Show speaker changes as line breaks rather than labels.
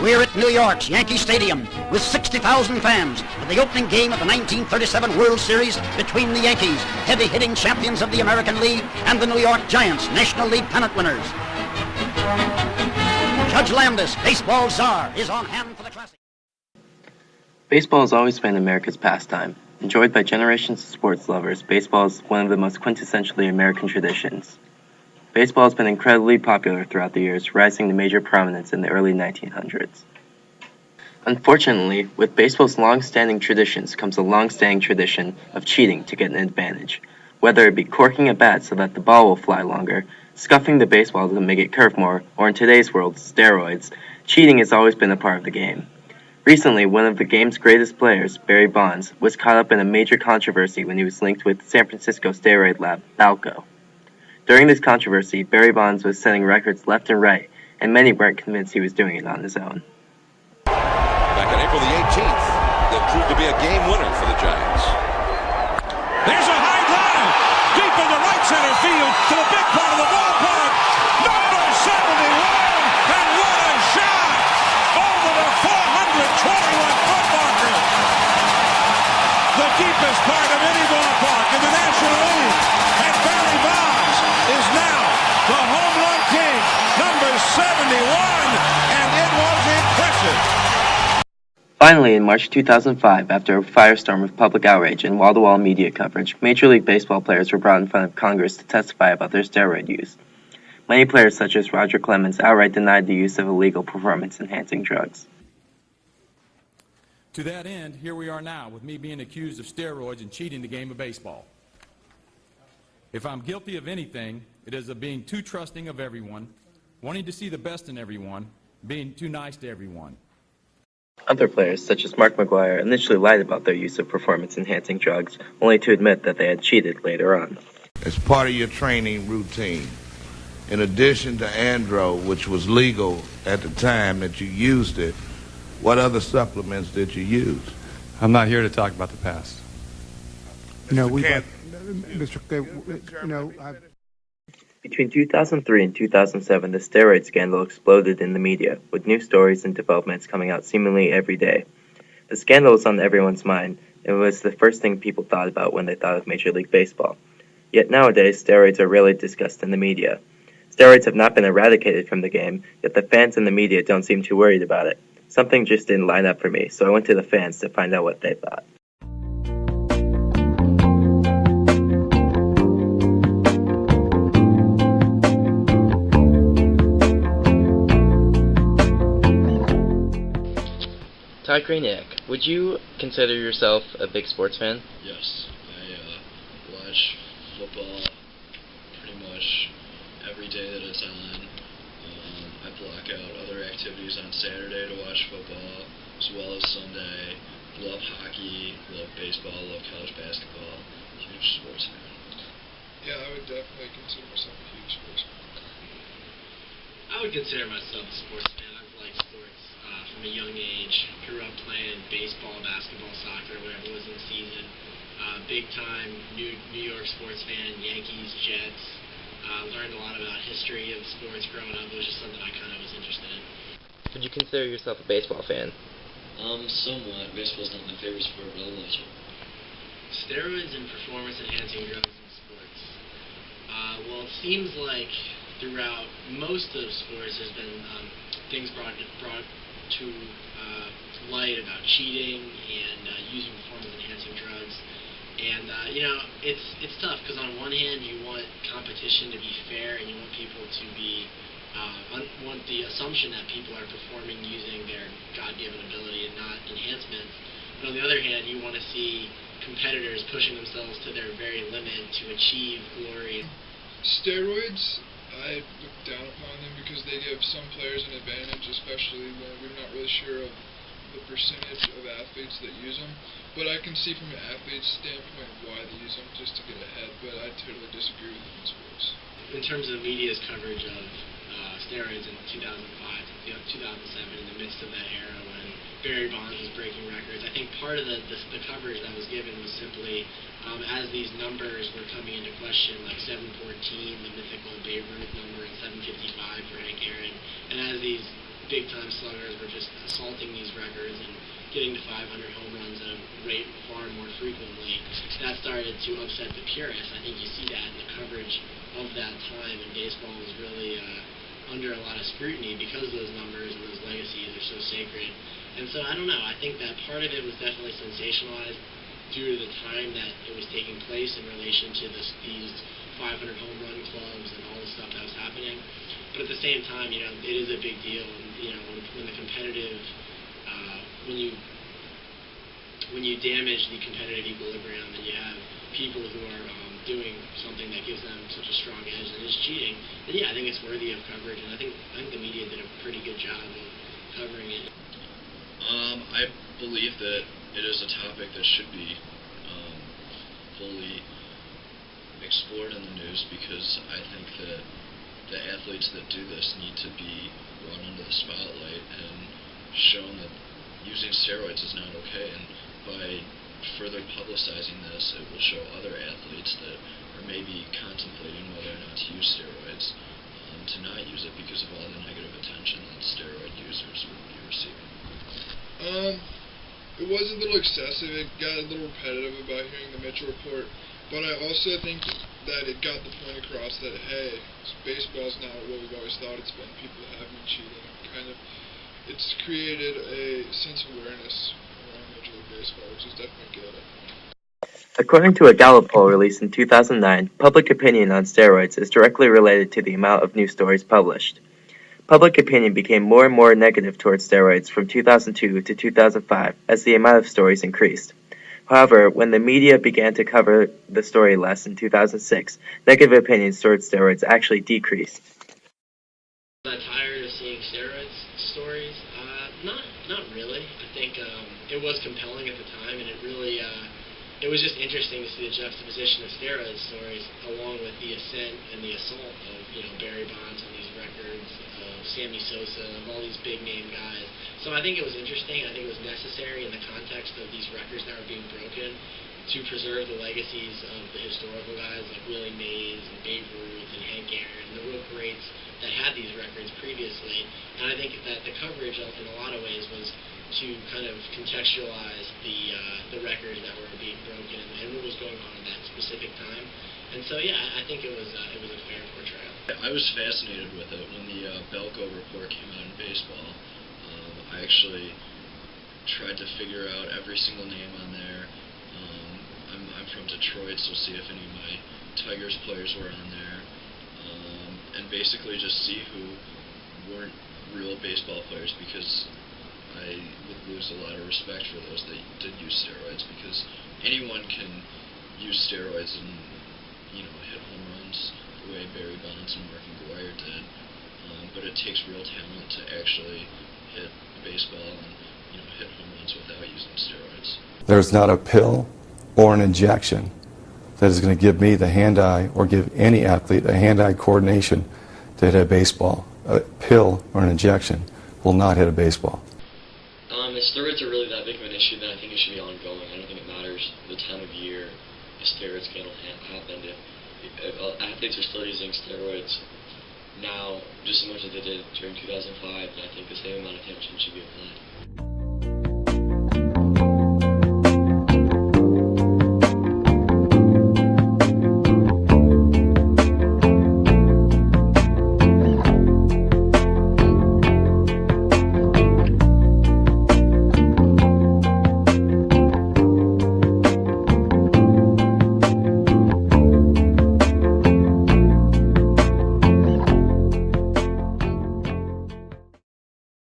We're at New York's Yankee Stadium with 60,000 fans for the opening game of the 1937 World Series between the Yankees, heavy-hitting champions of the American League, and the New York Giants, National League pennant winners. Judge Landis, baseball czar, is on hand for the classic.
Baseball has always been America's pastime. Enjoyed by generations of sports lovers, baseball is one of the most quintessentially American traditions. Baseball has been incredibly popular throughout the years, rising to major prominence in the early 1900s. Unfortunately, with baseball's long-standing traditions comes a long-standing tradition of cheating to get an advantage. Whether it be corking a bat so that the ball will fly longer, scuffing the baseball to make it curve more, or in today's world, steroids, cheating has always been a part of the game. Recently, one of the game's greatest players, Barry Bonds, was caught up in a major controversy when he was linked with San Francisco steroid lab, Balco. During this controversy, Barry Bonds was setting records left and right, and many weren't convinced he was doing it on his own.
Back on April the 18th, that proved to be a game winner for the Giants.
There's a high drive, deep in the right center field, to the big part of the ballpark. Number 71, and what a shot! Over the 421-foot marker. The deepest part of any ballpark in the National League. And Barry Bonds is now the home run king, number 71, and it was impressive.
Finally, in March 2005, after a firestorm of public outrage and wall-to-wall media coverage, Major League Baseball players were brought in front of Congress to testify about their steroid use. Many players, such as Roger Clemens, outright denied the use of illegal performance-enhancing drugs.
To that end, here we are now, with me being accused of steroids and cheating the game of baseball. If I'm guilty of anything, it is of being too trusting of everyone, wanting to see the best in everyone, being too nice to everyone.
Other players, such as Mark McGwire, initially lied about their use of performance-enhancing drugs, only to admit that they had cheated later on.
As part of your training routine, in addition to Andro, which was legal at the time that you used it, what other supplements did you use?
I'm not here to talk about the past.
Between 2003 and 2007, the steroid scandal exploded in the media, with new stories and developments coming out seemingly every day. The scandal was on everyone's mind, and it was the first thing people thought about when they thought of Major League Baseball. Yet nowadays, steroids are rarely discussed in the media. Steroids have not been eradicated from the game, yet the fans and the media don't seem too worried about it. Something just didn't line up for me, so I went to the fans to find out what they thought. Todd Graniak, would you consider yourself a big sports fan?
Yes, I watch football pretty much every day that it's on. I block out other activities on Saturday to watch football, as well as Sunday. Love hockey, love baseball, love college basketball. Huge sports fan.
Yeah, I would definitely consider myself a huge sports fan.
I would consider myself a sports fan. I've liked sports from a young age. Grew up playing baseball, basketball, soccer, whatever was in season. Big time New York sports fan, Yankees, Jets. Learned a lot about history of sports growing up. It was just something I kind of was interested in.
Would you consider yourself a baseball fan?
Somewhat. Baseball's not my favorite sport, but I love it.
Steroids and performance-enhancing drugs in sports. Well, it seems like throughout most of sports there's been things brought to light about cheating and using performance-enhancing drugs. And, it's tough because on one hand you want competition to be fair and you want people to be, want the assumption that people are performing using their God-given ability and not enhancements. But on the other hand, you want to see competitors pushing themselves to their very limit to achieve glory.
Steroids, I look down upon them because they give some players an advantage, especially when we're not really sure of the percentage of athletes that use them. But I can see from an athlete's standpoint why they use them just to get ahead, but I totally disagree with them in sports.
In terms of the media's coverage of steroids in 2005 to 2007, in the midst of that era when Barry Bonds was breaking records, I think part of the coverage that was given was simply as these numbers were coming into question, like 714, the mythical Babe Ruth number, and 755 for Hank Aaron, and And as these big-time sluggers were just assaulting these records and getting to 500 home runs at a rate far more frequently, that started to upset the purists. I think you see that in the coverage of that time, and baseball was really under a lot of scrutiny because those numbers and those legacies are so sacred. And so I don't know, I think that part of it was definitely sensationalized due to the time that it was taking place in relation to these 500 home run clubs and all the stuff that was happening. But at the same time, it is a big deal. And, when the competitive, when you damage the competitive equilibrium and you have people who are doing something that gives them such a strong edge that is cheating, then yeah, I think it's worthy of coverage. And I think the media did a pretty good job of covering it.
I believe that it is a topic that should be fully explored in the news, because I think that the athletes that do this need to be brought under the spotlight and shown that using steroids is not okay. And by further publicizing this, it will show other athletes that are maybe contemplating whether or not to use steroids to not use it because of all the negative attention that steroid users would be receiving.
It was a little excessive. It got a little repetitive about hearing the Mitchell report, but I also think that it got the point across that, hey, baseball's not what we've always thought it's been. People have been cheating. It's created a sense of awareness around Major League Baseball, which is definitely good.
According to a Gallup poll released in 2009, public opinion on steroids is directly related to the amount of news stories published. Public opinion became more and more negative towards steroids from 2002 to 2005 as the amount of stories increased. However, when the media began to cover the story less in 2006, negative opinions towards steroids actually decreased.
I'm tired of seeing steroids stories. Not really. I think it was compelling at the time, and it really it was just interesting to see the juxtaposition of steroid stories along with the ascent and the assault of Barry Bonds on these records, Sammy Sosa, of all these big name guys. So I think it was interesting. I think it was necessary in the context of these records that were being broken to preserve the legacies of the historical guys like Willie Mays and Babe Ruth and Hank Aaron, the real greats that had these records previously. And I think that the coverage in a lot of ways was to kind of contextualize the records that were being broken and what was going on at that specific time. And so yeah, I think it was a fair portrayal.
I was fascinated with it when the Belko report came out in baseball. I actually tried to figure out every single name on there. I'm from Detroit, so see if any of my Tigers players were on there, and basically just see who weren't real baseball players, because I would lose a lot of respect for those that did use steroids, because anyone can use steroids and hit home runs the way Barry Bonds and Mark McGwire did, but it takes real talent to actually hit a baseball and hit home runs without using steroids.
There's not a pill or an injection that is going to give me the hand-eye or give any athlete a hand-eye coordination to hit a baseball. A pill or an injection will not hit a baseball.
If steroids are really that big of an issue, then I think it should be ongoing. I don't think it matters the time of year if steroids can happen. If athletes are still using steroids now just as much as they did during 2005, then I think the same amount of attention should be applied.